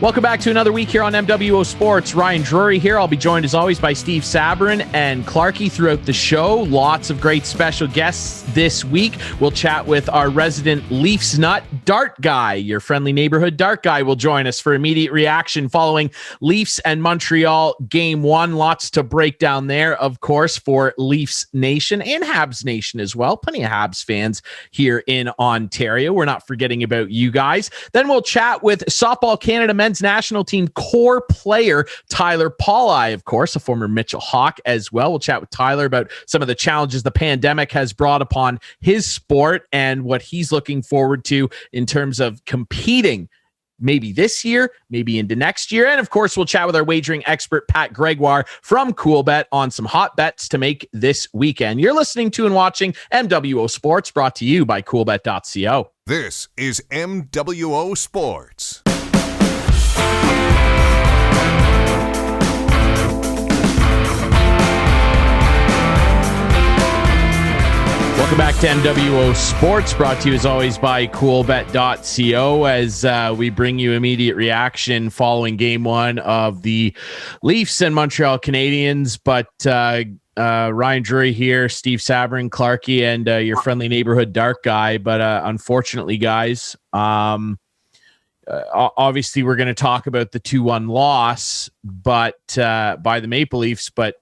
Welcome back to another week here on MWO Sports. Ryan Drury here. I'll be joined as always by Steve Sabourin and Clarke throughout the show. Lots of great special guests this week. We'll chat with our resident Leafs nut, DartGuy. Your friendly neighborhood DartGuy will join us for immediate reaction following Leafs and Montreal Game 1. Lots to break down there, of course, for Leafs Nation and Habs Nation as well. Plenty of Habs fans here in Ontario. We're not forgetting about you guys. Then we'll chat with Softball Canada men's national team core player Tyler Pauli, of course, a former Mitchell Hawk as well. We'll chat with Tyler about some of the challenges the pandemic has brought upon his sport and what he's looking forward to in terms of competing maybe this year, maybe into next year. And of course, we'll chat with our wagering expert, Pat Gregoire from CoolBet on some hot bets to make this weekend. You're listening to and watching MWO Sports, brought to you by CoolBet.co. This is MWO Sports. Welcome back to MWO Sports, brought to you as always by CoolBet.co, as we bring you immediate reaction following Game 1 of the Leafs and Montreal Canadiens. But Ryan Drury here, Steve Sabourin, Clarke, and your friendly neighborhood DartGuy. But unfortunately, guys, obviously we're going to talk about the 2-1 loss by the Maple Leafs, but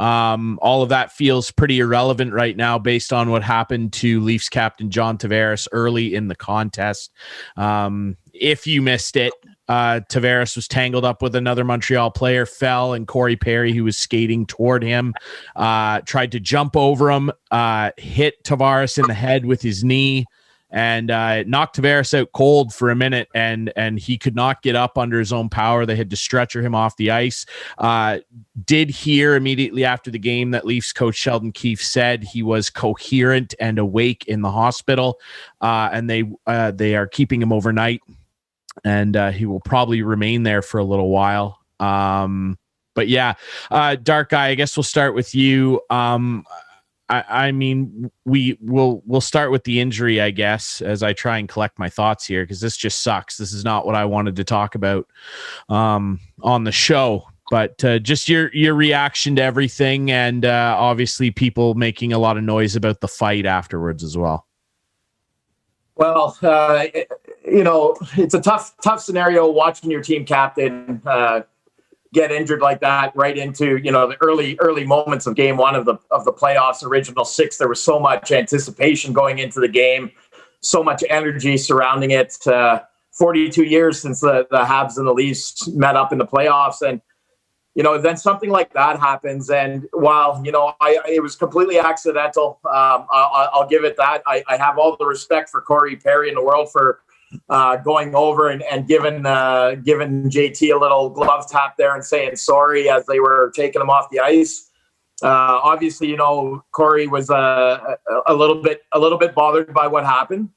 all of that feels pretty irrelevant right now based on what happened to Leafs captain John Tavares early in the contest. If you missed it, Tavares was tangled up with another Montreal player, fell, and Corey Perry, who was skating toward him, tried to jump over him, hit Tavares in the head with his knee, and knocked Tavares out cold for a minute, and he could not get up under his own power. They had to stretcher him off the ice. Did hear immediately after the game that Leafs coach Sheldon Keefe said he was coherent and awake in the hospital, and they are keeping him overnight, and he will probably remain there for a little while. But yeah, DartGuy, I guess we'll start with you. I mean, we'll start with the injury, I guess, as I try and collect my thoughts here, because this just sucks. This is not what I wanted to talk about on the show. But just your reaction to everything, and obviously people making a lot of noise about the fight afterwards as well. Well, it's a tough scenario watching your team captain get injured like that right into, the early moments of Game 1 of the playoffs, original 6. There was so much anticipation going into the game, so much energy surrounding it. 42 years since the Habs and the Leafs met up in the playoffs, and then something like that happens. And while it was completely accidental, I'll give it that. I have all the respect for Corey Perry in the world for going over and giving JT a little glove tap there and saying sorry as they were taking him off the ice. Obviously, Corey was a little bit bothered by what happened.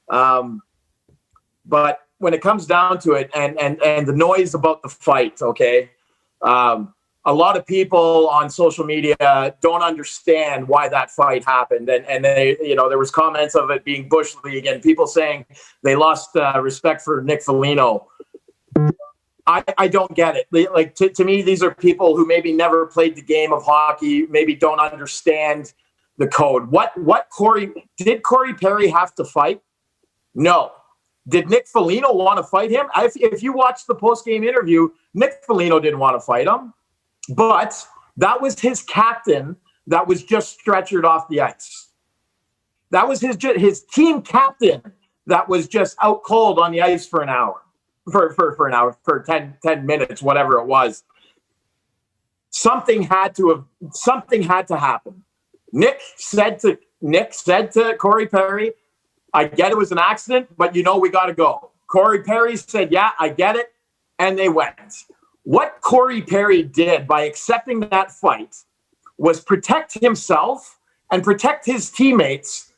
But when it comes down to it, and the noise about the fight, okay, a lot of people on social media don't understand why that fight happened. And they, there was comments of it being Bush League and people saying they lost respect for Nick Foligno. I don't get it. Like, to me, these are people who maybe never played the game of hockey, maybe don't understand the code. Did Corey Perry have to fight? No. Did Nick Foligno want to fight him? If you watch the post-game interview, Nick Foligno didn't want to fight him. But that was his captain that was just stretchered off the ice. That was his team captain that was just out cold on the ice for an hour, for 10 minutes, whatever it was. Something had to happen. Nick said to Corey Perry, I get it was an accident, but we got to go. Corey Perry said, yeah, I get it. And they went. What Corey Perry did by accepting that fight was protect himself and protect his teammates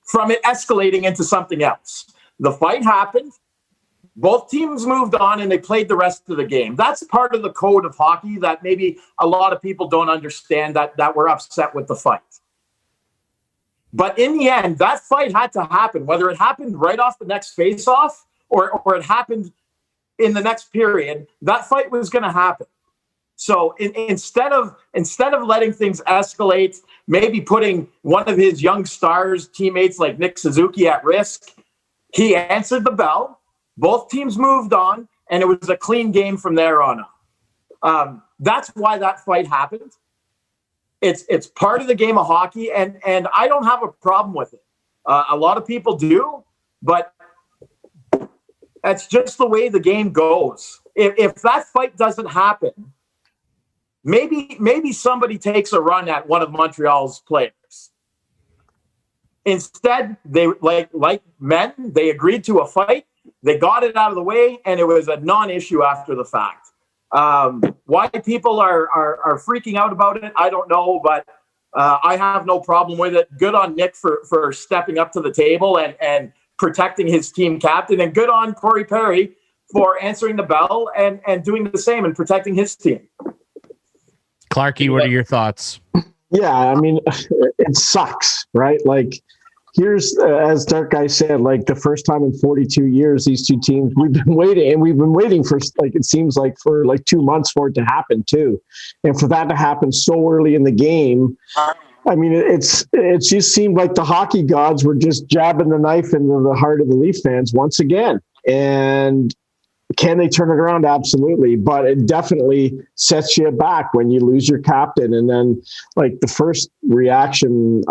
from it escalating into something else. The fight happened. Both teams moved on and they played the rest of the game. That's part of the code of hockey that maybe a lot of people don't understand, that were upset with the fight. But in the end, that fight had to happen, whether it happened right off the next face-off or it happened in the next period, that fight was going to happen. So instead of letting things escalate, maybe putting one of his young stars teammates like Nick Suzuki at risk, he answered the bell. Both teams moved on, and it was a clean game from there on up. That's why that fight happened. It's part of the game of hockey, and I don't have a problem with it. A lot of people do, but that's just the way the game goes. If that fight doesn't happen, maybe somebody takes a run at one of Montreal's players. Instead, they like men, they agreed to a fight, they got it out of the way, and it was a non-issue after the fact. Why people are freaking out about it, I don't know, but I have no problem with it. Good on Nick for stepping up to the table and protecting his team captain, and good on Corey Perry for answering the bell and doing the same and protecting his team. Clarke, what are your thoughts? Yeah, I mean, it sucks, right? Like, here's, as DartGuy said, like the first time in 42 years, these two teams, we've been waiting for, like, it seems like for like 2 months for it to happen too. And for that to happen so early in the game, I mean, it just seemed like the hockey gods were just jabbing the knife into the heart of the Leaf fans once again. And can they turn it around? Absolutely. But it definitely sets you back when you lose your captain. And then, like, the first reaction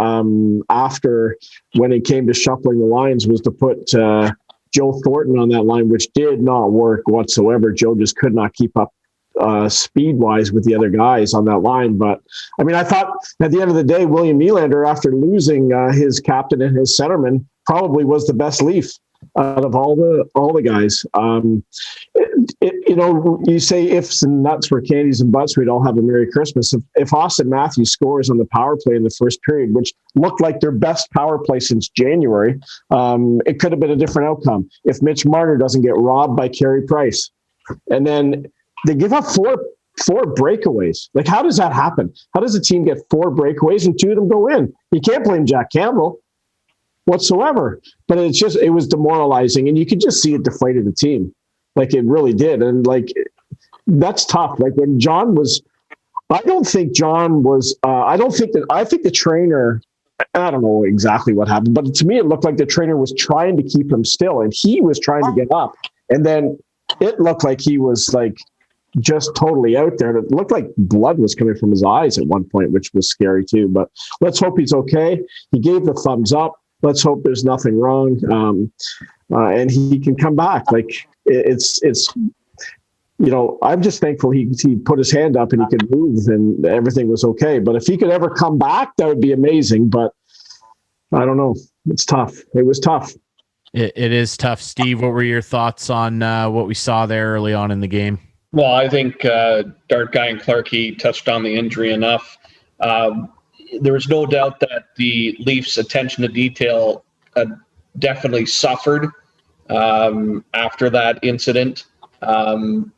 after, when it came to shuffling the lines, was to put Joe Thornton on that line, which did not work whatsoever. Joe just could not keep up speed-wise with the other guys on that line. But, I mean, I thought at the end of the day, William Nylander, after losing his captain and his centerman, probably was the best Leaf out of all the guys. You know, you say ifs and nuts for candies and butts, we'd all have a Merry Christmas. If Austin Matthews scores on the power play in the first period, which looked like their best power play since January, it could have been a different outcome. If Mitch Marner doesn't get robbed by Carey Price, and then they give up four breakaways. Like, how does that happen? How does a team get 4 breakaways and 2 of them go in? You can't blame Jack Campbell whatsoever. But it was demoralizing, and you could just see it deflated the team. Like, it really did. And, like, that's tough. Like, when John was, I think the trainer, I don't know exactly what happened, but to me, it looked like the trainer was trying to keep him still, and he was trying to get up. And then it looked like he was, like, just totally out there. And it looked like blood was coming from his eyes at one point, which was scary too. But let's hope he's okay. He gave the thumbs up. Let's hope there's nothing wrong, and he can come back. Like, it's you know, I'm just thankful he put his hand up and he could move and everything was okay. But if he could ever come back, that would be amazing. But I don't know. It's tough. It was tough. It is tough. Steve, what were your thoughts on what we saw there early on in the game? Well, I think DartGuy and Clarke touched on the injury enough. There was no doubt that the Leafs' attention to detail definitely suffered after that incident. And,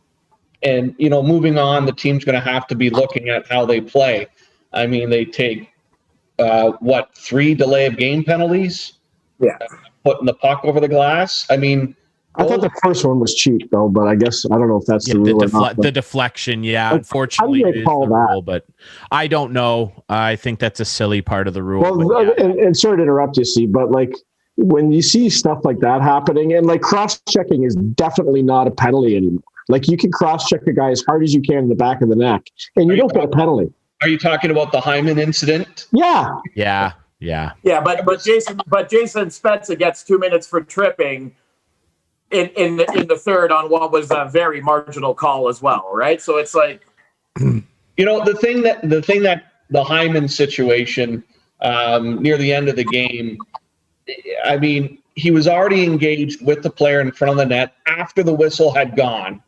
you know, moving on, the team's going to have to be looking at how they play. I mean, they take, 3 delay of game penalties? Yeah. Putting the puck over the glass? I mean, I thought the first one was cheap, though, but I guess I don't know if that's the rule or not. The deflection, yeah, like, unfortunately, how do you call that? Rule, but I don't know. I think that's a silly part of the rule. Well, yeah. and sorry to interrupt you, Steve, but like when you see stuff like that happening, and like cross-checking is definitely not a penalty anymore. Like, you can cross-check a guy as hard as you can in the back of the neck, and you don't get a penalty. Are you talking about the Hyman incident? Yeah. Yeah. But Jason Spezza gets 2 minutes for tripping in the third on what was a very marginal call as well, right? So it's like, you know, the thing that the Hyman situation near the end of the game, I mean, he was already engaged with the player in front of the net after the whistle had gone,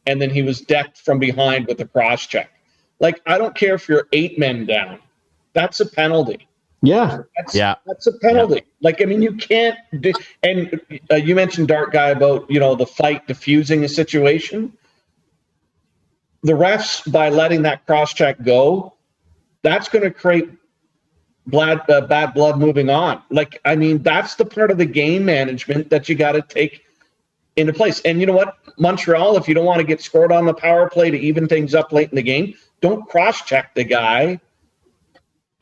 and then he was decked from behind with a cross check. Like, I don't care if you're 8 men down, that's a penalty. Yeah. That's a penalty. Yeah. Like, I mean, you can't do, and you mentioned DartGuy about, you know, the fight diffusing a situation. The refs, by letting that cross check go, that's going to create bad blood moving on. Like, I mean, that's the part of the game management that you got to take into place. And you know what, Montreal, if you don't want to get scored on the power play to even things up late in the game, don't cross-check the guy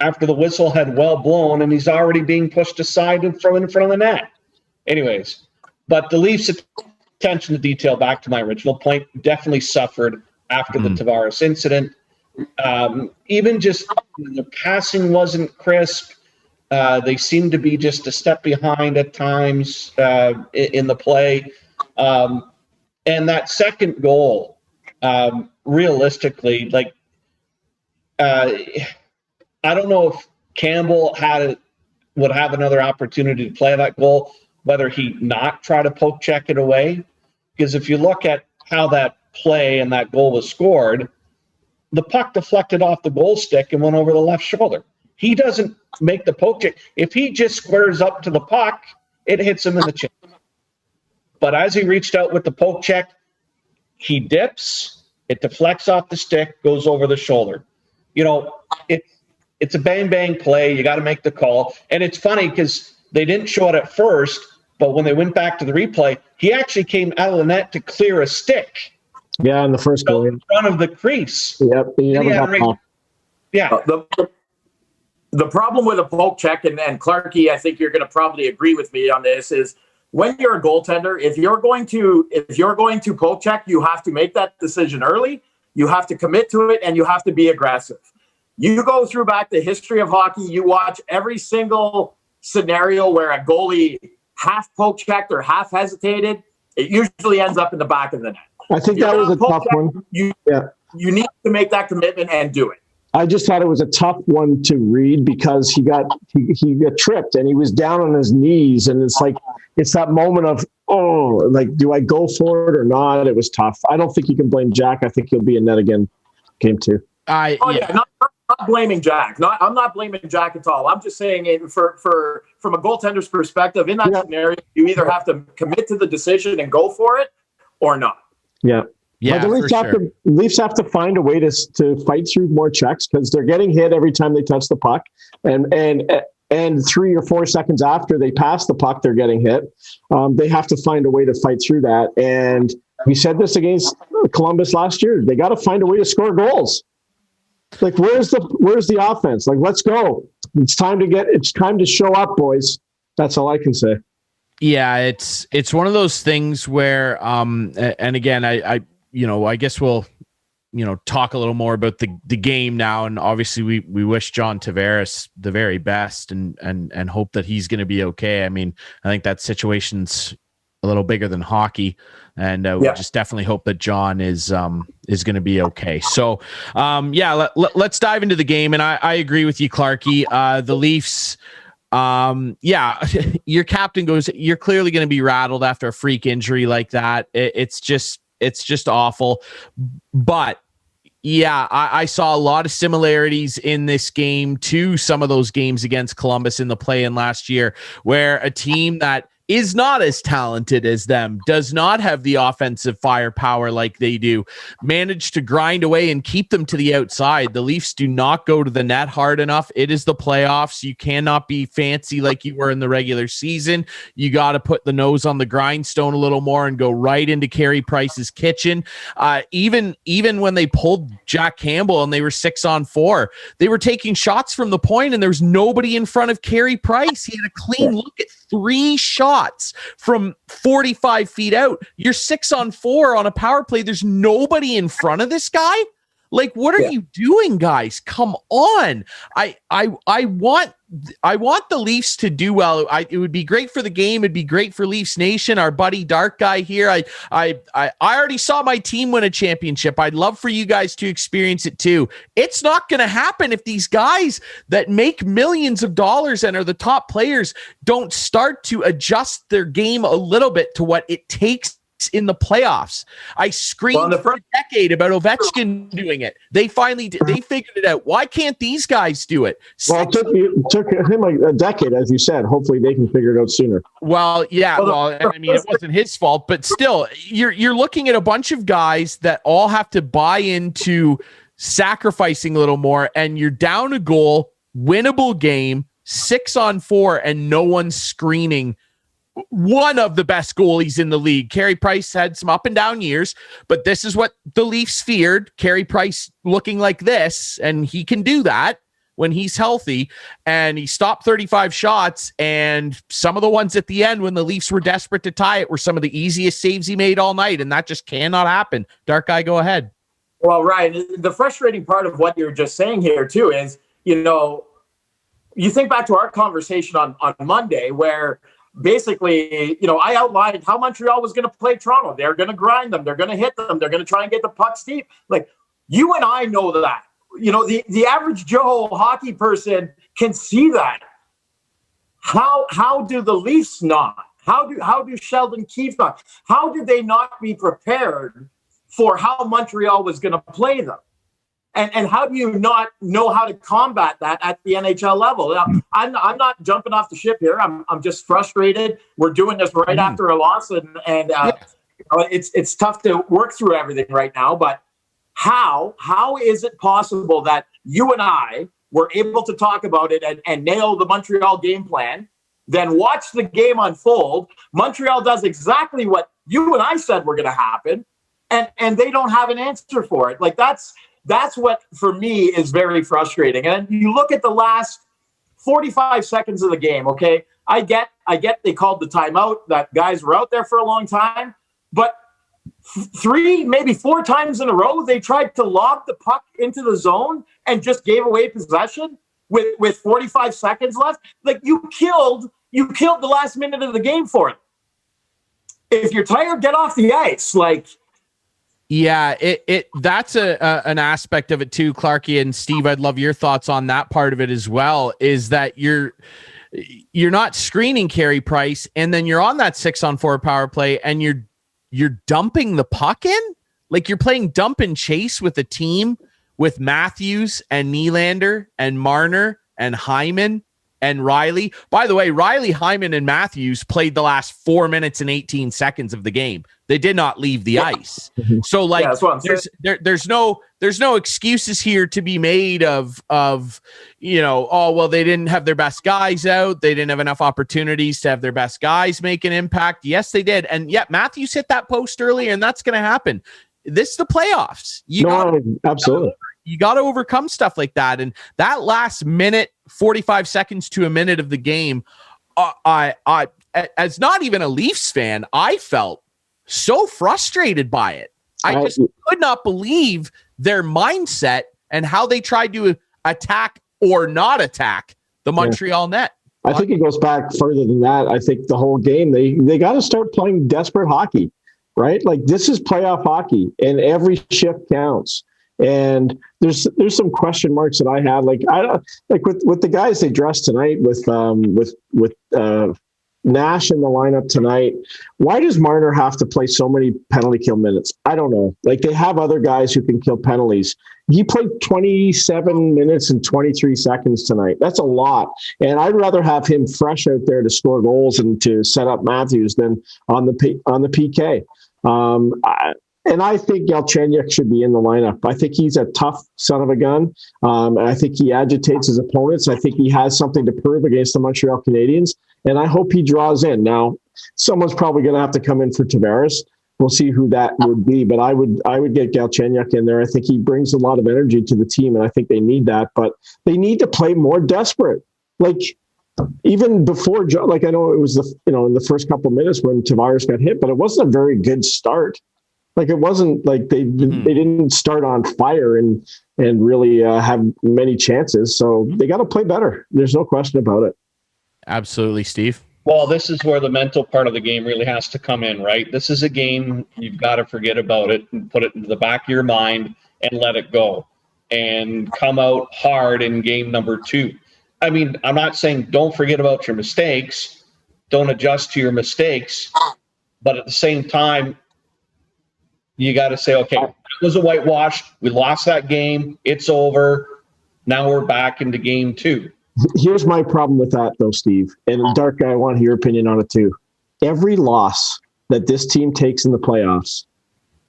after the whistle had well blown and he's already being pushed aside in front of the net. Anyways, but the Leafs' attention to detail, back to my original point, definitely suffered after the Tavares incident. Even just the passing wasn't crisp. They seemed to be just a step behind at times in the play. And that second goal, realistically, like, I don't know if Campbell would have another opportunity to play that goal, whether he not try to poke check it away. Because if you look at how that play and that goal was scored, the puck deflected off the goal stick and went over the left shoulder. He doesn't make the poke check. If he just squares up to the puck, it hits him in the chin. But as he reached out with the poke check, he dips, it deflects off the stick, goes over the shoulder. You know, it's a bang-bang play. You got to make the call. And it's funny because they didn't show it at first, but when they went back to the replay, he actually came out of the net to clear a stick. Yeah, in the first goal. In front of the crease. Yep. Yeah. The problem with a poke check, and Clarke, I think you're going to probably agree with me on this, is when you're a goaltender, if you're going to poke check, you have to make that decision early. You have to commit to it, and you have to be aggressive. You go through back the history of hockey, you watch every single scenario where a goalie half poke checked or half hesitated, it usually ends up in the back of the net. I think that was a tough one. You need to make that commitment and do it. I just thought it was a tough one to read because he got tripped and he was down on his knees, and it's that moment of, do I go for it or not? It was tough. I don't think you can blame Jack. I think he'll be in net again, game 2. Not blaming Jack. I'm not blaming Jack at all. I'm just saying from a goaltender's perspective, in that scenario, you either have to commit to the decision and go for it or not. Yeah. Yeah, the Leafs have to find a way to fight through more checks because they're getting hit every time they touch the puck, and 3 or 4 seconds after they pass the puck, they're getting hit. They have to find a way to fight through that. And we said this against Columbus last year. They got to find a way to score goals. Like, where's the offense? Like, let's go. It's time to show up, boys. That's all I can say. Yeah, it's one of those things where, and again, I guess we'll, talk a little more about the game now. And obviously we wish John Tavares the very best and hope that he's going to be okay. I mean, I think that situation's a little bigger than hockey, and we just definitely hope that John is going to be okay. So, let's dive into the game. And I agree with you, Clarke. The Leafs, your captain goes, you're clearly going to be rattled after a freak injury like that. It's just awful. But yeah, I saw a lot of similarities in this game to some of those games against Columbus in the play-in last year, where a team that is not as talented as them, does not have the offensive firepower like they do, managed to grind away and keep them to the outside. The Leafs do not go to the net hard enough. It is the playoffs. You cannot be fancy like you were in the regular season. You got to put the nose on the grindstone a little more and go right into Carey Price's kitchen. Even when they pulled Jack Campbell and they were 6-on-4, they were taking shots from the point and there was nobody in front of Carey Price. He had a clean look at 3 shots from 45 feet out. You're 6-on-4 on a power play. There's nobody in front of this guy. Like, what are you doing, guys? Come on. I want the Leafs to do well. It would be great for the game. It'd be great for Leafs Nation. Our buddy DartGuy here. I already saw my team win a championship. I'd love for you guys to experience it too. It's not going to happen if these guys that make millions of dollars and are the top players don't start to adjust their game a little bit to what it takes in the playoffs. I screamed for a decade about Ovechkin doing it. They finally did. They figured it out. Why can't these guys do it? Well, it took him like a decade, as you said. Hopefully they can figure it out sooner. Well, yeah. Well, I mean, it wasn't his fault, but still, you're looking at a bunch of guys that all have to buy into sacrificing a little more, and you're down a goal, winnable game, 6-on-4, and no one's screaming one of the best goalies in the league. Carey Price had some up and down years, but this is what the Leafs feared. Carey Price looking like this, and he can do that when he's healthy. And he stopped 35 shots, and some of the ones at the end when the Leafs were desperate to tie it were some of the easiest saves he made all night, and that just cannot happen. DartGuy, go ahead. Well, Ryan, the frustrating part of what you're just saying here, too, is, you think back to our conversation on Monday where basically, I outlined how Montreal was going to play Toronto. They're going to grind them. They're going to hit them. They're going to try and get the pucks deep. Like, you and I know that. The average Joe hockey person can see that. How do the Leafs not? How do Sheldon Keefe not? How did they not be prepared for how Montreal was going to play them? And how do you not know how to combat that at the NHL level? Now, I'm not jumping off the ship here. I'm just frustrated. We're doing this right after a loss, and it's tough to work through everything right now. But how is it possible that you and I were able to talk about it and nail the Montreal game plan, then watch the game unfold? Montreal does exactly what you and I said were going to happen, and they don't have an answer for it. Like, that's what, for me, is very frustrating. And you look at the last 45 seconds of the game, okay? I get they called the timeout, that guys were out there for a long time, but 3, maybe 4 times in a row, they tried to lob the puck into the zone and just gave away possession with 45 seconds left. Like, you killed the last minute of the game for it. If you're tired, get off the ice. Like, yeah, that's an aspect of it too, Clarke, and Steve. I'd love your thoughts on that part of it as well. Is that you're not screening Carey Price, and then you're on that 6-on-4 power play, and you're dumping the puck in, like you're playing dump and chase with a team with Matthews and Nylander and Marner and Hyman and Riley. By the way, Riley, Hyman, and Matthews played the last 4 minutes and 18 seconds of the game. They did not leave the ice. So like, there's no excuses here to be made of, oh, well, they didn't have their best guys out. They didn't have enough opportunities to have their best guys make an impact. Yes, they did. And yet Matthews hit that post earlier, and that's going to happen. This is the playoffs. Absolutely. You got to overcome stuff like that. And that last minute, 45 seconds to a minute of the game, I as not even a Leafs fan, I felt so frustrated by it. I just could not believe their mindset and how they tried to attack or not attack the Montreal net. I think it goes back further than that. I think the whole game, they got to start playing desperate hockey, right? Like, this is playoff hockey, and every shift counts. And there's some question marks that I had, like with the guys they dressed tonight with Nash in the lineup tonight. Why does Marner have to play so many penalty kill minutes? I don't know. Like, they have other guys who can kill penalties. He played 27 minutes and 23 seconds tonight. That's a lot. And I'd rather have him fresh out there to score goals and to set up Matthews than on the PK. And I think Galchenyuk should be in the lineup. I think he's a tough son of a gun. I think he agitates his opponents. I think he has something to prove against the Montreal Canadiens, and I hope he draws in. Now, someone's probably going to have to come in for Tavares. We'll see who that would be, but I would get Galchenyuk in there. I think he brings a lot of energy to the team, and I think they need that. But they need to play more desperate. Like, even before, like, I know it was in the first couple of minutes when Tavares got hit, but it wasn't a very good start. Like, it wasn't like they didn't start on fire and really have many chances. So they got to play better. There's no question about it. Absolutely, Steve. Well, this is where the mental part of the game really has to come in, right? This is a game you've got to forget about it and put it into the back of your mind and let it go and come out hard in game number 2. I mean, I'm not saying don't forget about your mistakes, don't adjust to your mistakes, but at the same time, you got to say, okay, it was a whitewash. We lost that game. It's over. Now we're back into game 2. Here's my problem with that, though, Steve. And DartGuy, I want your opinion on it, too. Every loss that this team takes in the playoffs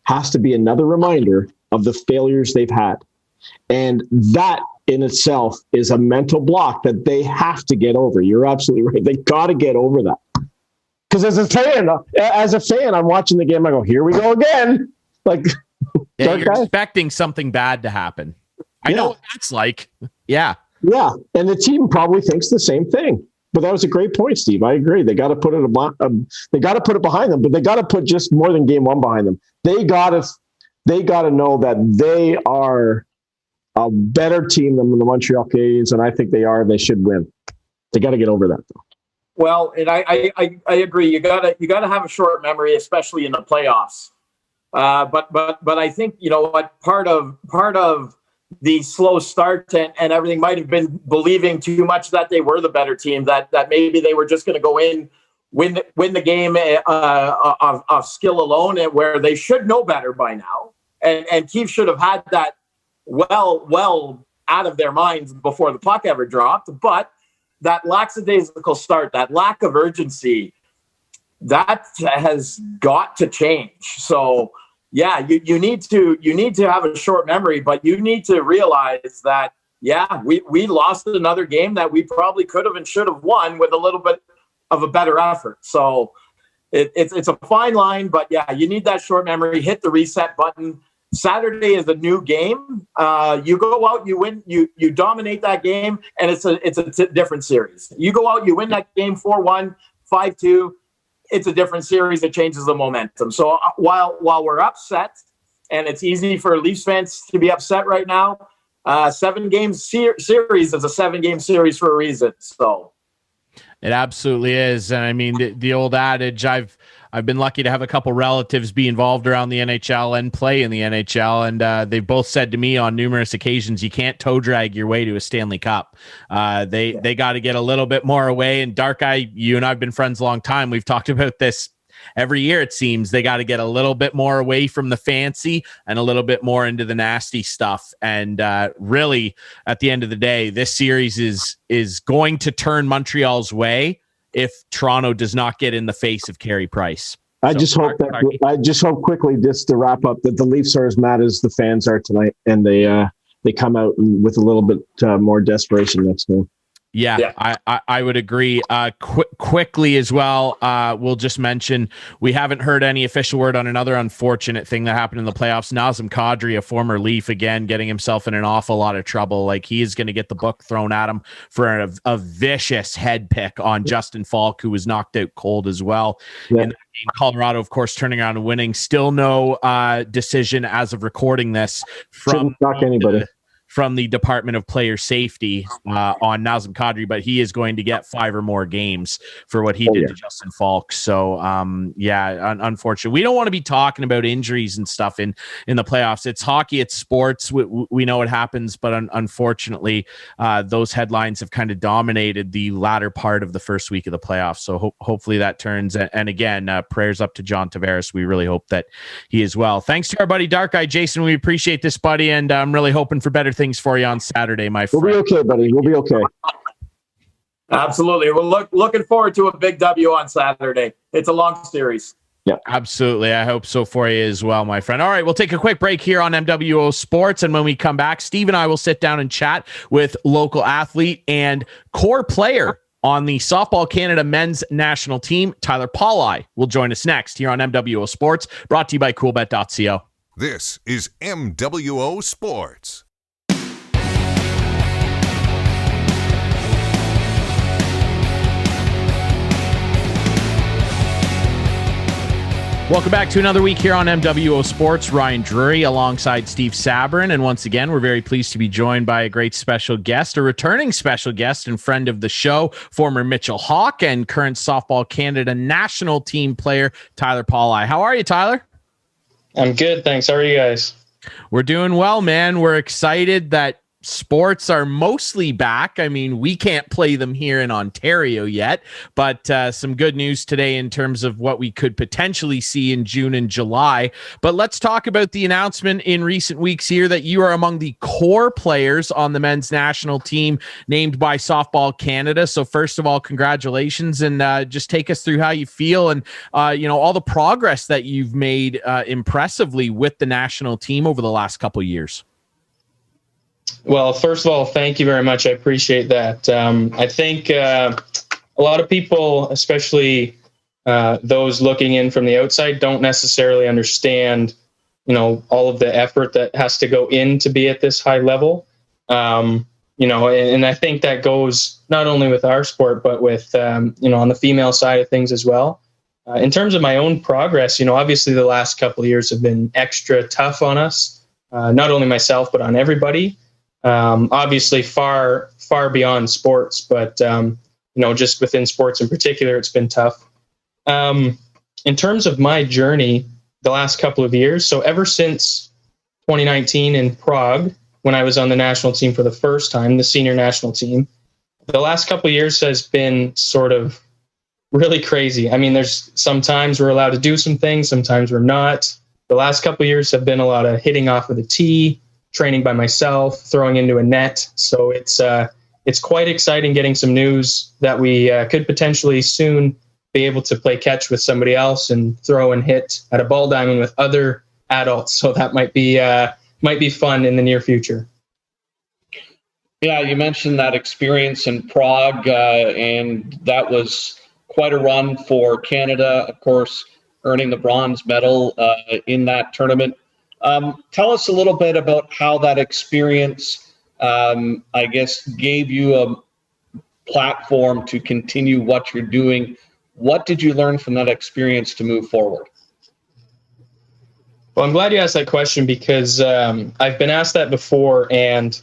has to be another reminder of the failures they've had. And that in itself is a mental block that they have to get over. You're absolutely right. They got to get over that. Because as a fan, I'm watching the game. I go, here we go again. Like, yeah, you're expecting something bad to happen. I know what that's like. Yeah. Yeah. And the team probably thinks the same thing. But that was a great point, Steve. I agree. They got to put it behind them, but they got to put just more than game one behind them. They got to know that they are a better team than the Montreal Canadiens, and I think they are. They should win. They got to get over that, though. Well, and I agree. You gotta have a short memory, especially in the playoffs. But I think, you know what, part of the slow start and everything might have been believing too much that they were the better team, that maybe they were just going to go in, win the game of skill alone, and where they should know better by now. And Keefe should have had that well out of their minds before the puck ever dropped. But that lackadaisical start, that lack of urgency, that has got to change. So yeah, you need to have a short memory, but you need to realize that, yeah, we lost another game that we probably could have and should have won with a little bit of a better effort. So it's a fine line, but yeah, you need that short memory. Hit the reset button. Saturday is a new game. You go out, you win, you dominate that game, and it's a different series. You go out, you win that game 4-1, 5-2. It's a different series. It changes the momentum. So while we're upset, and it's easy for Leafs fans to be upset right now, 7-game series is a 7-game series for a reason. So it absolutely is. And I mean, the old adage, I've been lucky to have a couple relatives be involved around the NHL and play in the NHL. And they've both said to me on numerous occasions, you can't toe drag your way to a Stanley Cup. They got to get a little bit more away. And DartGuy, you and I have been friends a long time. We've talked about this every year. It seems they got to get a little bit more away from the fancy and a little bit more into the nasty stuff. And really, at the end of the day, this series is going to turn Montreal's way if Toronto does not get in the face of Carey Price. I just hope quickly, just to wrap up, that the Leafs are as mad as the fans are tonight, and they come out with a little bit more desperation next game. Yeah. I would agree. Quickly as well, we'll just mention we haven't heard any official word on another unfortunate thing that happened in the playoffs. Nazem Kadri, a former Leaf, again getting himself in an awful lot of trouble. Like, he is going to get the book thrown at him for a vicious head pick on Justin Falk, who was knocked out cold as well. Yeah. In that game, Colorado, of course, turning around and winning. Still no decision as of recording this from anybody. From the Department of Player Safety on Nazem Kadri, but he is going to get 5 or more games for what he did to Justin Falk. So, unfortunately, we don't want to be talking about injuries and stuff in the playoffs. It's hockey, it's sports. We know it happens, but unfortunately, those headlines have kind of dominated the latter part of the first week of the playoffs. So hopefully that turns. And again, prayers up to John Tavares. We really hope that he is well. Thanks to our buddy DartGuy, Jason. We appreciate this, buddy, and I'm really hoping for better things for you on Saturday, my friend. We'll be okay, buddy. We'll be okay. Absolutely. We're looking forward to a big W on Saturday. It's a long series. Yeah, absolutely. I hope so for you as well, my friend. All right, we'll take a quick break here on MWO Sports, and when we come back, Steve and I will sit down and chat with local athlete and core player on the Softball Canada men's national team, Tyler Pauli, will join us next here on MWO Sports, brought to you by coolbet.co. This is MWO Sports. Welcome back to another week here on MWO Sports. Ryan Drury alongside Steve Sabourin. And once again, we're very pleased to be joined by a great special guest, a returning special guest and friend of the show, former Mitchell Hawk and current Softball Canada national team player, Tyler Pauli. How are you, Tyler? I'm good, thanks. How are you guys? We're doing well, man. We're excited that sports are mostly back. I mean, we can't play them here in Ontario yet, but some good news today in terms of what we could potentially see in June and July. But let's talk about the announcement in recent weeks here that you are among the core players on the men's national team named by Softball Canada. So first of all, congratulations, and just take us through how you feel and all the progress that you've made impressively with the national team over the last couple of years. Well, first of all, thank you very much. I appreciate that. I think a lot of people, especially those looking in from the outside don't necessarily understand, all of the effort that has to go in to be at this high level. And I think that goes not only with our sport, but with, on the female side of things as well. In terms of my own progress, obviously the last couple of years have been extra tough on us, not only myself, but on everybody. Obviously far beyond sports, but, just within sports in particular, it's been tough. In terms of my journey the last couple of years, so ever since 2019 in Prague, when I was on the national team for the first time, the senior national team, the last couple of years has been sort of really crazy. I mean, there's sometimes we're allowed to do some things, sometimes we're not. The last couple of years have been a lot of hitting off of the tee, training by myself, throwing into a net. So it's quite exciting getting some news that we could potentially soon be able to play catch with somebody else and throw and hit at a ball diamond with other adults. So that might be fun in the near future. Yeah, you mentioned that experience in Prague, and that was quite a run for Canada, of course, earning the bronze medal in that tournament. Tell us a little bit about how that experience, I guess, gave you a platform to continue what you're doing. What did you learn from that experience to move forward? Well, I'm glad you asked that question because I've been asked that before, and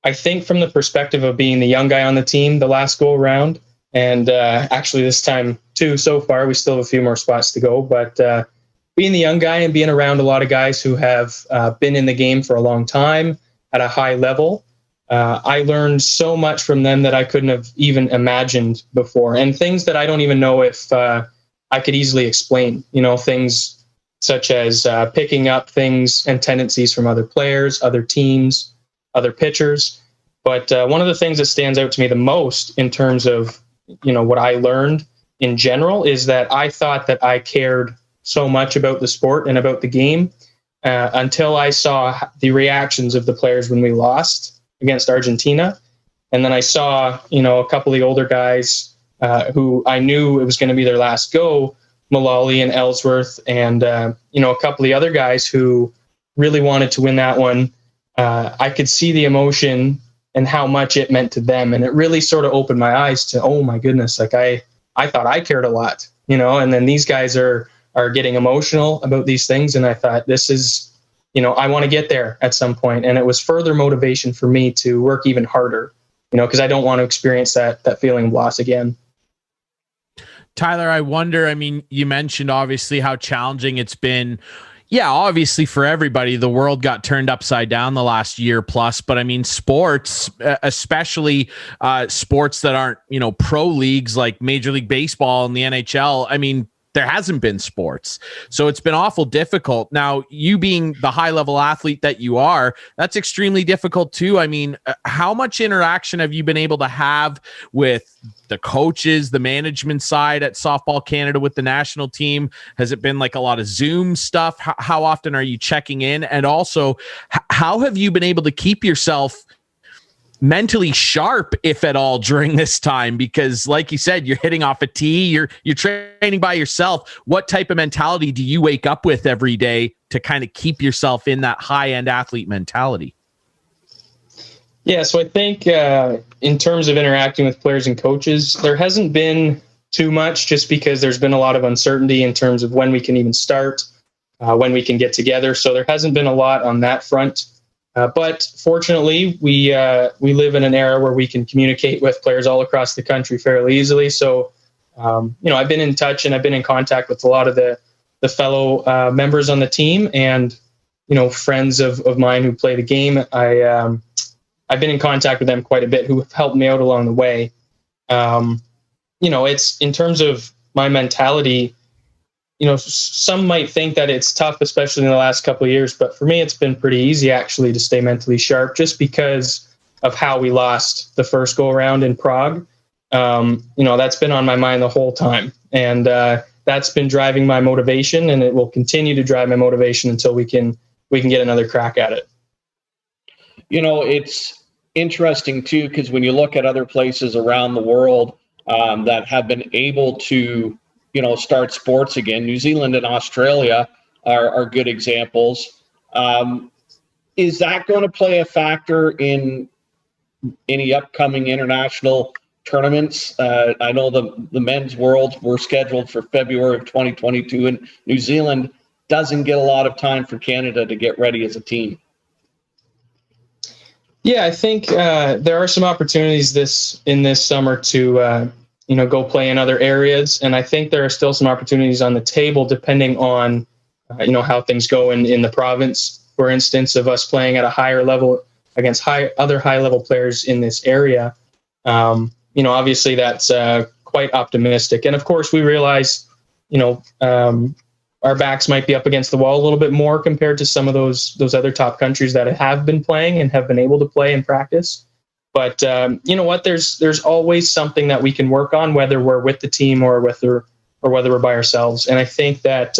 I think from the perspective of being the young guy on the team the last go around, and actually this time too, so far, we still have a few more spots to go, but being the young guy and being around a lot of guys who have been in the game for a long time at a high level, I learned so much from them that I couldn't have even imagined before, and things that I don't even know if I could easily explain, things such as picking up things and tendencies from other players, other teams, other pitchers. But one of the things that stands out to me the most in terms of, what I learned in general is that I thought that I cared so much about the sport and about the game until I saw the reactions of the players when we lost against Argentina. And then I saw, a couple of the older guys who I knew it was going to be their last go, Mullally and Ellsworth, and, a couple of the other guys who really wanted to win that one. I could see the emotion and how much it meant to them. And it really sort of opened my eyes to, oh my goodness, like I thought I cared a lot, and then these guys are getting emotional about these things. And I thought, this is, I want to get there at some point. And it was further motivation for me to work even harder, because I don't want to experience that feeling of loss again. Tyler, I wonder, you mentioned obviously how challenging it's been. Yeah, obviously for everybody, the world got turned upside down the last year plus, but sports, especially sports that aren't, pro leagues like Major League Baseball and the NHL, there hasn't been sports. So it's been awful difficult. Now, you being the high level athlete that you are, that's extremely difficult too. How much interaction have you been able to have with the coaches, the management side at Softball Canada with the national team? Has it been like a lot of Zoom stuff? How often are you checking in? And also, how have you been able to keep yourself mentally sharp, if at all, during this time? Because like you said, you're hitting off a tee, you're training by yourself. What type of mentality do you wake up with every day to kind of keep yourself in that high-end athlete mentality? Yeah, so I think in terms of interacting with players and coaches, there hasn't been too much, just because there's been a lot of uncertainty in terms of when we can even start, when we can get together. So there hasn't been a lot on that front. But fortunately, we live in an era where we can communicate with players all across the country fairly easily. So, I've been in touch and I've been in contact with a lot of the fellow members on the team and, friends of mine who play the game. I've been in contact with them quite a bit, who have helped me out along the way. It's in terms of my mentality, some might think that it's tough, especially in the last couple of years, but for me, it's been pretty easy actually to stay mentally sharp just because of how we lost the first go around in Prague. That's been on my mind the whole time, and that's been driving my motivation, and it will continue to drive my motivation until we can get another crack at it. It's interesting too, because when you look at other places around the world that have been able to start sports again. New Zealand and Australia are good examples. Is that going to play a factor in any upcoming international tournaments? I know the men's worlds were scheduled for February of 2022, and New Zealand doesn't get a lot of time for Canada to get ready as a team. Yeah, I think there are some opportunities this summer to go play in other areas, and I think there are still some opportunities on the table depending on how things go in the province. For instance, of us playing at a higher level against other high level players in this area. Obviously that's quite optimistic, and of course we realize our backs might be up against the wall a little bit more compared to some of those other top countries that have been playing and have been able to play and practice. But you know what? There's always something that we can work on, whether we're with the team or whether we're by ourselves. And I think that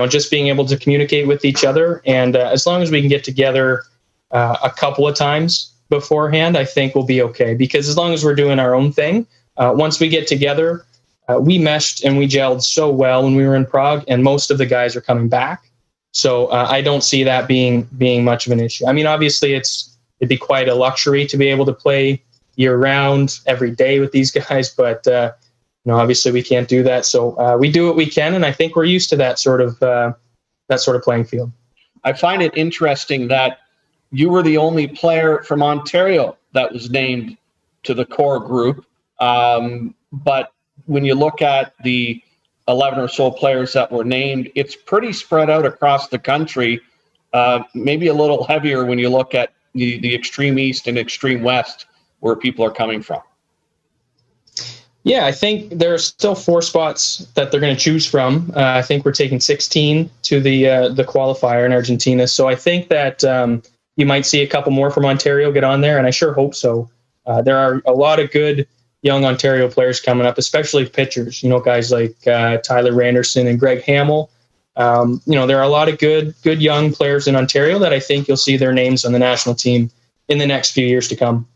just being able to communicate with each other, and as long as we can get together a couple of times beforehand, I think we'll be okay. Because as long as we're doing our own thing, once we get together, we meshed and we gelled so well when we were in Prague, and most of the guys are coming back. So I don't see that being much of an issue. I mean, obviously it'd be quite a luxury to be able to play year round every day with these guys, but obviously we can't do that. So we do what we can, and I think we're used to that sort of playing field. I find it interesting that you were the only player from Ontario that was named to the core group. But when you look at the 11 or so players that were named, it's pretty spread out across the country, maybe a little heavier when you look at the extreme east and extreme west where people are coming from. Yeah, I think there are still 4 spots that they're going to choose from. I think we're taking 16 to the qualifier in Argentina. So I think that you might see a couple more from Ontario get on there, and I sure hope so. There are a lot of good young Ontario players coming up, especially pitchers. Guys like Tyler Randerson and Greg Hamill. There are a lot of good young players in Ontario that I think you'll see their names on the national team in the next few years to come.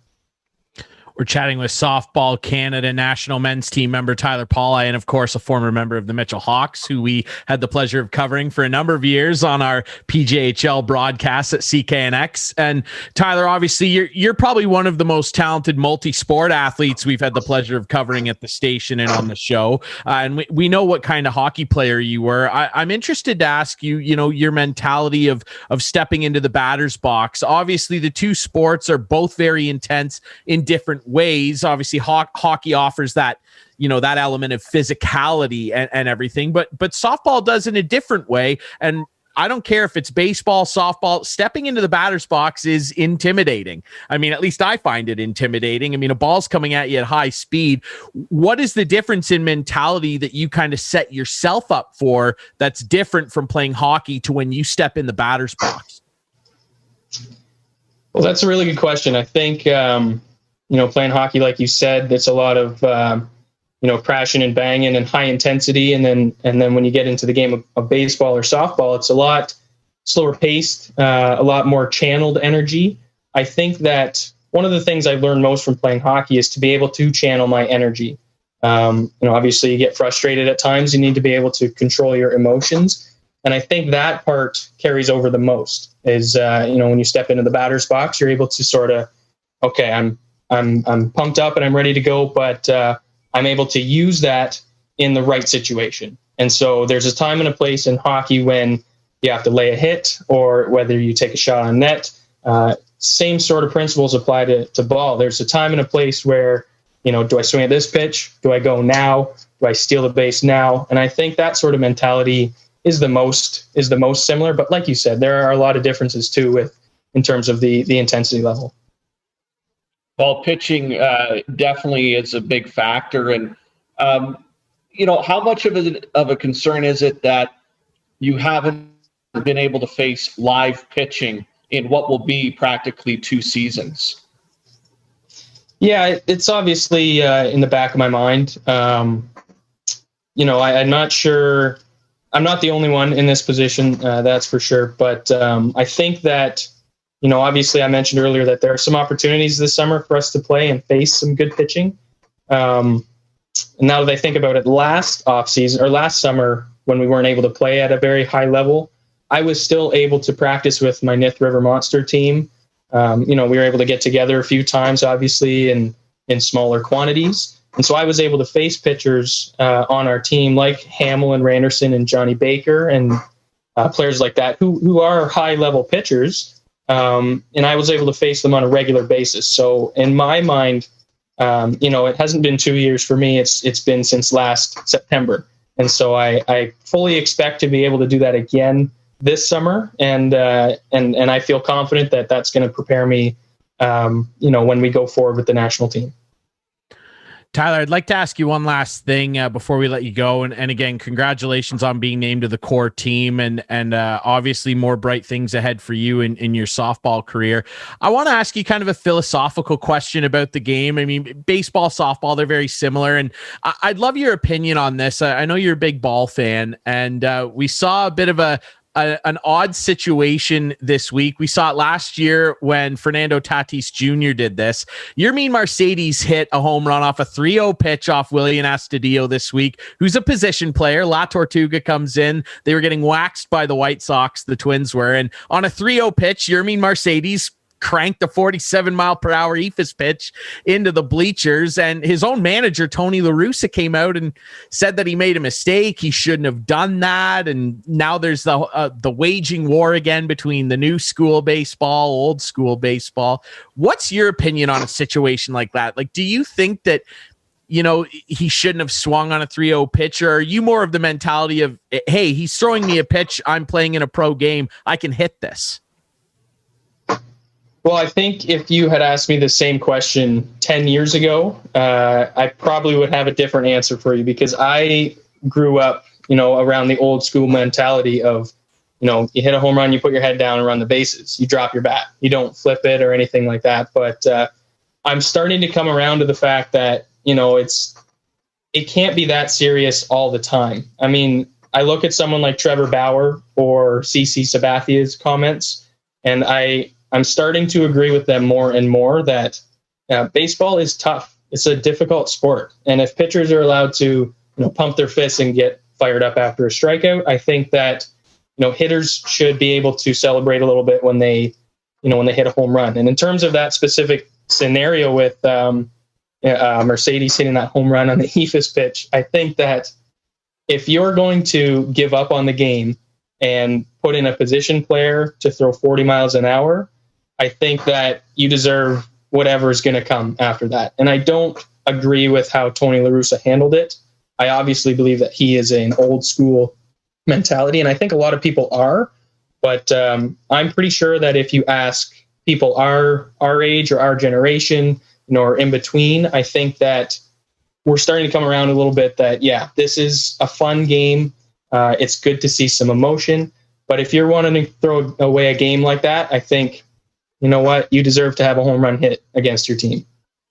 We're chatting with Softball Canada national men's team member Tyler Pauli, and of course a former member of the Mitchell Hawks, who we had the pleasure of covering for a number of years on our PJHL broadcast at CKNX. And Tyler, obviously you're probably one of the most talented multi-sport athletes we've had the pleasure of covering at the station and on the show. And we know what kind of hockey player you were. I'm interested to ask you, your mentality of stepping into the batter's box. Obviously the two sports are both very intense in different ways. Obviously hockey offers that that element of physicality and everything, but softball does in a different way. And I don't care if it's baseball, softball, stepping into the batter's box is intimidating. I mean, at least I find it intimidating. I mean, a ball's coming at you at high speed. What is the difference in mentality that you kind of set yourself up for that's different from playing hockey to when you step in the batter's box? Well, that's a really good question. I think playing hockey, like you said, it's a lot of, crashing and banging and high intensity. And then when you get into the game of baseball or softball, it's a lot slower paced, a lot more channeled energy. I think that one of the things I've learned most from playing hockey is to be able to channel my energy. Obviously you get frustrated at times. You need to be able to control your emotions. And I think that part carries over the most is, when you step into the batter's box, you're able to sort of, okay, I'm pumped up and I'm ready to go, but I'm able to use that in the right situation. And so there's a time and a place in hockey when you have to lay a hit or whether you take a shot on net. Same sort of principles apply to ball. There's a time and a place where, do I swing at this pitch? Do I go now? Do I steal the base now? And I think that sort of mentality is the most similar. But like you said, there are a lot of differences too in terms of the intensity level. Well, pitching definitely is a big factor. And, how much of a concern is it that you haven't been able to face live pitching in what will be practically 2 seasons? Yeah, it's obviously in the back of my mind. I'm not sure. I'm not the only one in this position, that's for sure. But I think that, obviously I mentioned earlier that there are some opportunities this summer for us to play and face some good pitching. And now that I think about it, last offseason or last summer, when we weren't able to play at a very high level, I was still able to practice with my Nith River Monster team. We were able to get together a few times, obviously, in smaller quantities. And so I was able to face pitchers on our team like Hamill and Randerson and Johnny Baker and players like that who are high-level pitchers. And I was able to face them on a regular basis. So in my mind, it hasn't been 2 years for me. It's been since last September. And so I fully expect to be able to do that again this summer. And I feel confident that that's going to prepare me, when we go forward with the national team. Tyler, I'd like to ask you one last thing before we let you go. And again, congratulations on being named to the core team and obviously more bright things ahead for you in your softball career. I want to ask you kind of a philosophical question about the game. I mean, baseball, softball, they're very similar. And I'd love your opinion on this. I know you're a big ball fan, and we saw a bit of an odd situation this week. We saw it last year when Fernando Tatis Jr. did this. Yermin Mercedes hit a home run off a 3-0 pitch off Willian Astudillo this week, who's a position player. La Tortuga comes in. They were getting waxed by the White Sox, the Twins were. And on a 3-0 pitch, Yermin Mercedes cranked a 47-mile-per-hour eephus pitch into the bleachers, and his own manager Tony La Russa came out and said that he made a mistake. He shouldn't have done that, and now there's the waging war again between the new school baseball, old school baseball. What's your opinion on a situation like that? Like, do you think that he shouldn't have swung on a 3-0 pitch, or are you more of the mentality of, hey, he's throwing me a pitch, I'm playing in a pro game, I can hit this? Well, I think if you had asked me the same question 10 years ago, I probably would have a different answer for you, because I grew up, around the old school mentality of, you hit a home run, you put your head down and run the bases. You drop your bat. You don't flip it or anything like that. But I'm starting to come around to the fact that, it can't be that serious all the time. I mean, I look at someone like Trevor Bauer or CC Sabathia's comments, and I'm starting to agree with them more and more that baseball is tough. It's a difficult sport. And if pitchers are allowed to, pump their fists and get fired up after a strikeout, I think that, hitters should be able to celebrate a little bit when they hit a home run. And in terms of that specific scenario with Mercedes hitting that home run on the eephus pitch, I think that if you're going to give up on the game and put in a position player to throw 40 miles an hour, I think that you deserve whatever is going to come after that. And I don't agree with how Tony La Russa handled it. I obviously believe that he is an old school mentality, and I think a lot of people are. But I'm pretty sure that if you ask people our age or our generation, or in between, I think that we're starting to come around a little bit that, yeah, this is a fun game. It's good to see some emotion. But if you're wanting to throw away a game like that, I think, you know what, you deserve to have a home run hit against your team.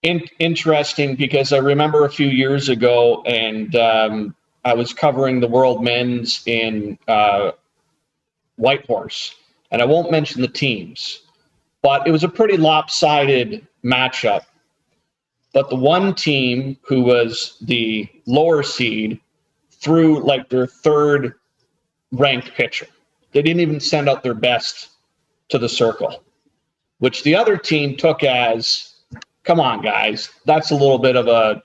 Interesting, because I remember a few years ago, and I was covering the World Men's in Whitehorse, and I won't mention the teams, but it was a pretty lopsided matchup. But the one team who was the lower seed threw like their third ranked pitcher. They didn't even send out their best to the circle, which the other team took as, come on, guys, that's a little bit of a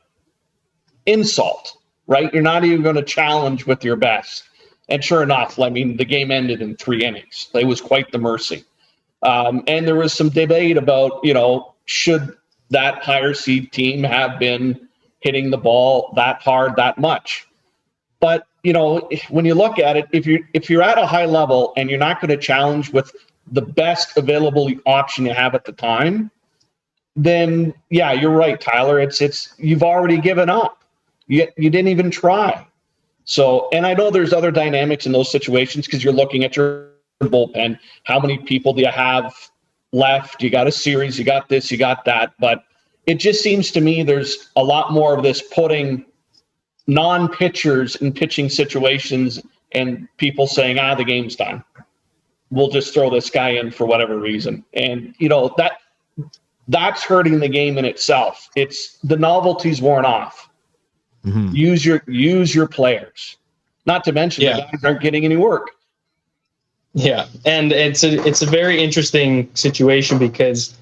insult, right? You're not even going to challenge with your best. And sure enough, I mean, the game ended in 3 innings. It was quite the mercy. And there was some debate about, should that higher seed team have been hitting the ball that hard, that much? But, when you look at it, if you're at a high level and you're not going to challenge with the best available option you have at the time, then yeah, you're right, Tyler. It's you've already given up. You didn't even try. So, and I know there's other dynamics in those situations because you're looking at your bullpen. How many people do you have left? You got a series, you got this, you got that. But it just seems to me there's a lot more of this putting non-pitchers in pitching situations and people saying, the game's done. We'll just throw this guy in for whatever reason. And, that's hurting the game in itself. It's the novelty's worn off. Use your players. Not to mention the guys aren't getting any work. Yeah, and it's a very interesting situation because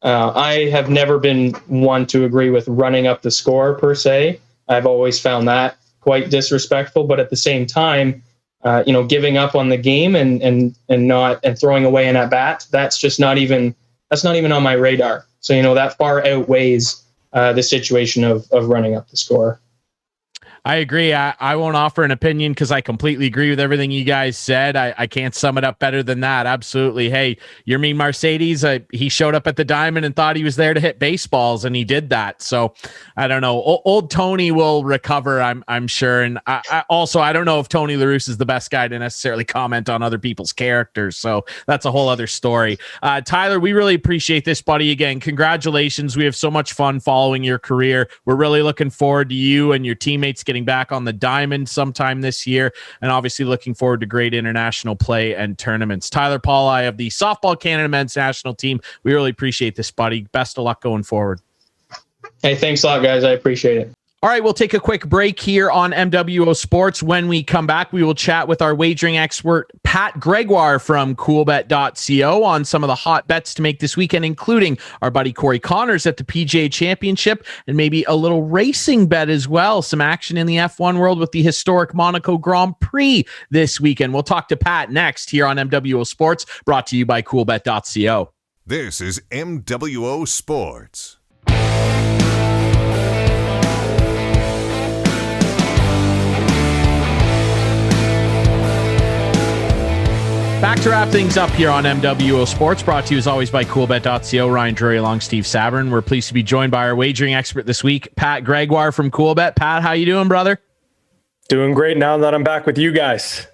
I have never been one to agree with running up the score per se. I've always found that quite disrespectful, but at the same time, giving up on the game and throwing away an at bat, that's not even on my radar. So that far outweighs the situation of running up the score. I agree. I won't offer an opinion because I completely agree with everything you guys said. I can't sum it up better than that. Absolutely. Hey, Yermin Mercedes, he showed up at the Diamond and thought he was there to hit baseballs, and he did that. So I don't know. Old Tony will recover, I'm sure. And I don't know if Tony LaRusse is the best guy to necessarily comment on other people's characters. So that's a whole other story. Tyler, we really appreciate this, buddy. Again, congratulations. We have so much fun following your career. We're really looking forward to you and your teammates getting back on the Diamond sometime this year, and obviously looking forward to great international play and tournaments. Tyler Pauli of the Softball Canada men's national team, we really appreciate this, buddy. Best of luck going forward. Hey, thanks a lot, guys. I appreciate it. All right, we'll take a quick break here on MWO Sports. When we come back, we will chat with our wagering expert, Pat Gregoire from coolbet.co on some of the hot bets to make this weekend, including our buddy Corey Connors at the PGA Championship and maybe a little racing bet as well. Some action in the F1 world with the historic Monaco Grand Prix this weekend. We'll talk to Pat next here on MWO Sports, brought to you by coolbet.co. This is MWO Sports. Back to wrap things up here on MWO Sports, brought to you as always by coolbet.co. Ryan Drury along Steve Sabourin. We're pleased to be joined by our wagering expert this week, Pat Gregoire from Coolbet. Pat, how you doing, brother? Doing great now that I'm back with you guys.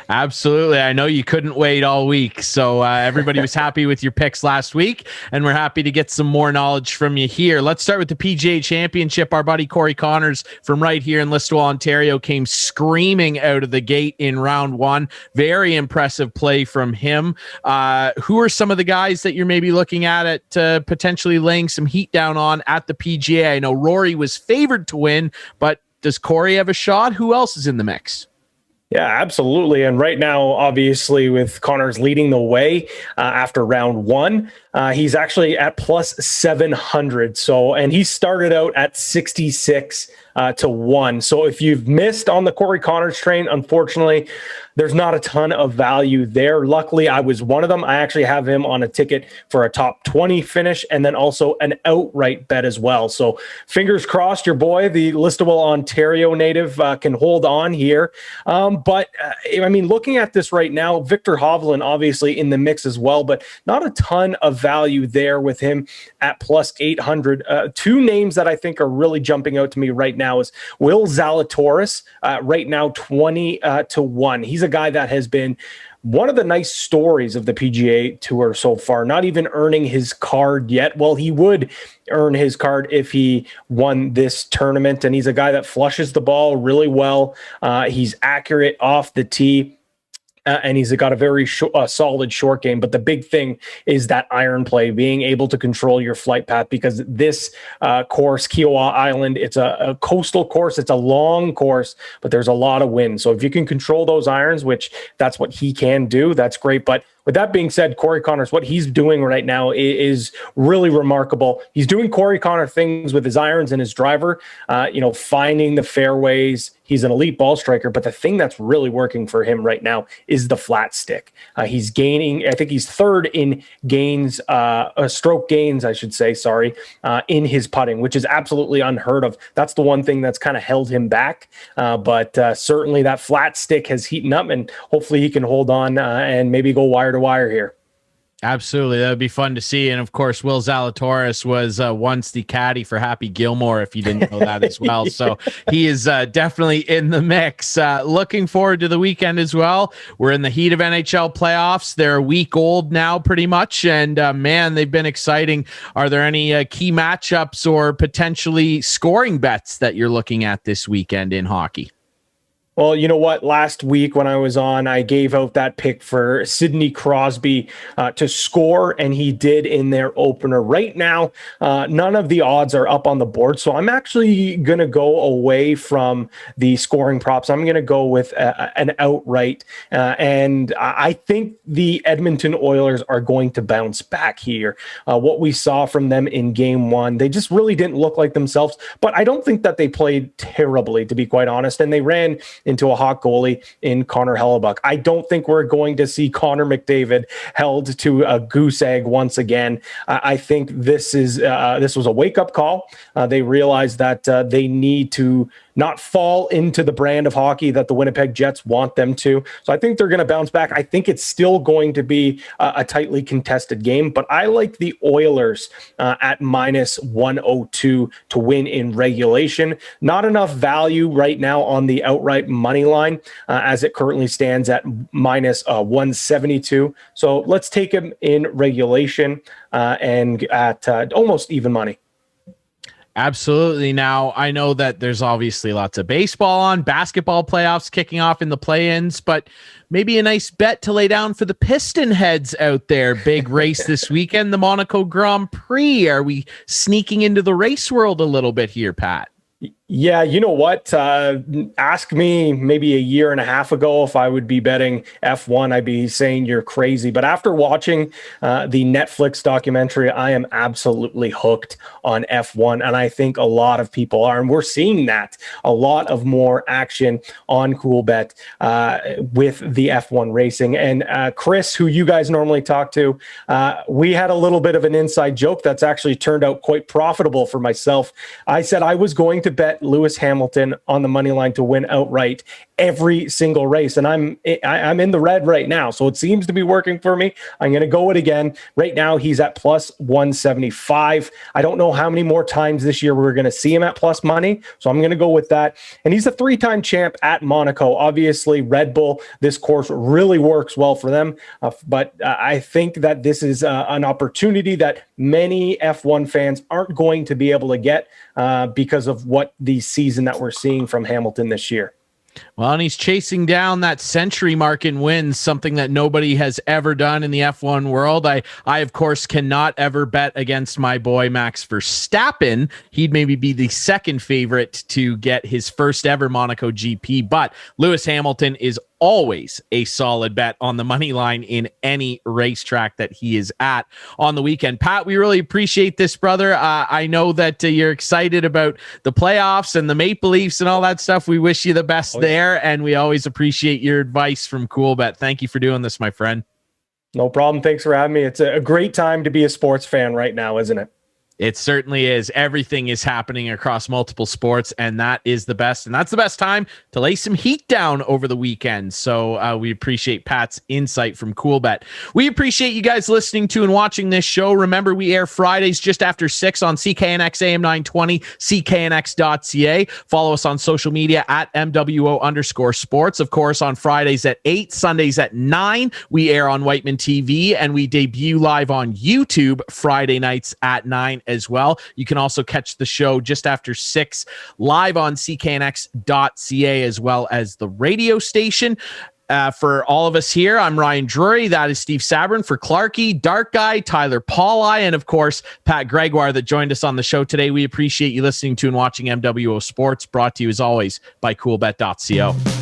Absolutely. I know you couldn't wait all week. So everybody was happy with your picks last week, and we're happy to get some more knowledge from you here. Let's start with the PGA Championship. Our buddy Corey Connors from right here in Listowel, Ontario, came screaming out of the gate in round one. Very impressive play from him. Who are some of the guys that you're maybe looking at potentially laying some heat down on at the PGA? I know Rory was favored to win, but does Corey have a shot? Who else is in the mix? Yeah, absolutely. And right now, obviously, with Connors leading the way after round one, he's actually at plus 700. So, and he started out at 66 to 1. So if you've missed on the Corey Connors train, unfortunately, there's not a ton of value there. Luckily, I was one of them. I actually have him on a ticket for a top 20 finish and then also an outright bet as well. So fingers crossed, your boy, the Listowel, Ontario native, can hold on here. But looking at this right now, Victor Hovland obviously in the mix as well, but not a ton of value there with him at plus 800. Two names that I think are really jumping out to me right now is Will Zalatoris, right now 20 to 1. He's a guy that has been one of the nice stories of the PGA Tour so far, not even earning his card yet. Well, he would earn his card if he won this tournament, and he's a guy that flushes the ball really well. He's accurate off the tee. And he's got a very solid short game. But the big thing is that iron play, being able to control your flight path, because this course, Kiowa Island, it's a coastal course. It's a long course, but there's a lot of wind. So if you can control those irons, which that's what he can do, that's great. But with that being said, Corey Connors, what he's doing right now is really remarkable. He's doing Corey Connor things with his irons and his driver, finding the fairways. He's an elite ball striker, but the thing that's really working for him right now is the flat stick. He's gaining, I think he's third in gains, stroke gains, I should say, in his putting, which is absolutely unheard of. That's the one thing that's kind of held him back. But certainly that flat stick has heated up, and hopefully he can hold on and maybe go wire to wire here. Absolutely. That would be fun to see. And of course, Will Zalatoris was once the caddy for Happy Gilmore, if you didn't know that as well. Yeah. So he is definitely in the mix. Looking forward to the weekend as well. We're in the heat of NHL playoffs. They're a week old now, pretty much. And man, they've been exciting. Are there any key matchups or potentially scoring bets that you're looking at this weekend in hockey? Well, you know what? Last week when I was on, I gave out that pick for Sidney Crosby to score, and he did in their opener. Right now, none of the odds are up on the board, so I'm actually going to go away from the scoring props. I'm going to go with an outright, and I think the Edmonton Oilers are going to bounce back here. What we saw from them in Game 1, they just really didn't look like themselves, but I don't think that they played terribly, to be quite honest, and they ran into a hot goalie in Connor Hellebuck. I don't think we're going to see Connor McDavid held to a goose egg once again. I think this was a wake-up call. They realized that they need to not fall into the brand of hockey that the Winnipeg Jets want them to. So I think they're going to bounce back. I think it's still going to be a tightly contested game, but I like the Oilers at minus 102 to win in regulation. Not enough value right now on the outright money line as it currently stands at minus 172. So let's take him in regulation and at almost even money. Absolutely. Now, I know that there's obviously lots of baseball on, basketball playoffs kicking off in the play-ins, but maybe a nice bet to lay down for the Piston heads out there. Big race this weekend, the Monaco Grand Prix. Are we sneaking into the race world a little bit here, Pat? Yeah, you know what? Ask me maybe a year and a half ago if I would be betting F1. I'd be saying you're crazy. But after watching the Netflix documentary, I am absolutely hooked on F1. And I think a lot of people are. And we're seeing that. A lot of more action on CoolBet with the F1 racing. And Chris, who you guys normally talk to, we had a little bit of an inside joke that's actually turned out quite profitable for myself. I said I was going to bet Lewis Hamilton on the money line to win outright every single race, and I'm in the red right now, so it seems to be working for me. I'm going to go it again. Right now, he's at plus 175. I don't know how many more times this year we're going to see him at plus money, so I'm going to go with that. And he's a 3-time champ at Monaco. Obviously, Red Bull, this course really works well for them, but I think that this is an opportunity that many F1 fans aren't going to be able to get because of what the season that we're seeing from Hamilton this year. Well, and he's chasing down that century mark in wins, something that nobody has ever done in the F1 world. I of course, cannot ever bet against my boy Max Verstappen. He'd maybe be the second favorite to get his first ever Monaco GP, but Lewis Hamilton is always a solid bet on the money line in any racetrack that he is at on the weekend. Pat, we really appreciate this, brother. I know that you're excited about the playoffs and the Maple Leafs and all that stuff. We wish you the best there, and we always appreciate your advice from CoolBet. Thank you for doing this, my friend. No problem. Thanks for having me. It's a great time to be a sports fan right now, isn't it? It certainly is. Everything is happening across multiple sports, and that is the best. And that's the best time to lay some heat down over the weekend. So we appreciate Pat's insight from CoolBet. We appreciate you guys listening to and watching this show. Remember, we air Fridays just after 6 on CKNX AM 920, cknx.ca. Follow us on social media at MWO_sports. Of course, on Fridays at 8, Sundays at 9, we air on Whiteman TV, and we debut live on YouTube Friday nights at 9 as well. You can also catch the show just after 6 live on cknx.ca as well as the radio station. For all of us here, I'm Ryan Drury. That is Steve Sabourin. For Clarke, DartGuy, Tyler Pauli, and of course, Pat Gregoire that joined us on the show today. We appreciate you listening to and watching MWO Sports, brought to you as always by coolbet.co.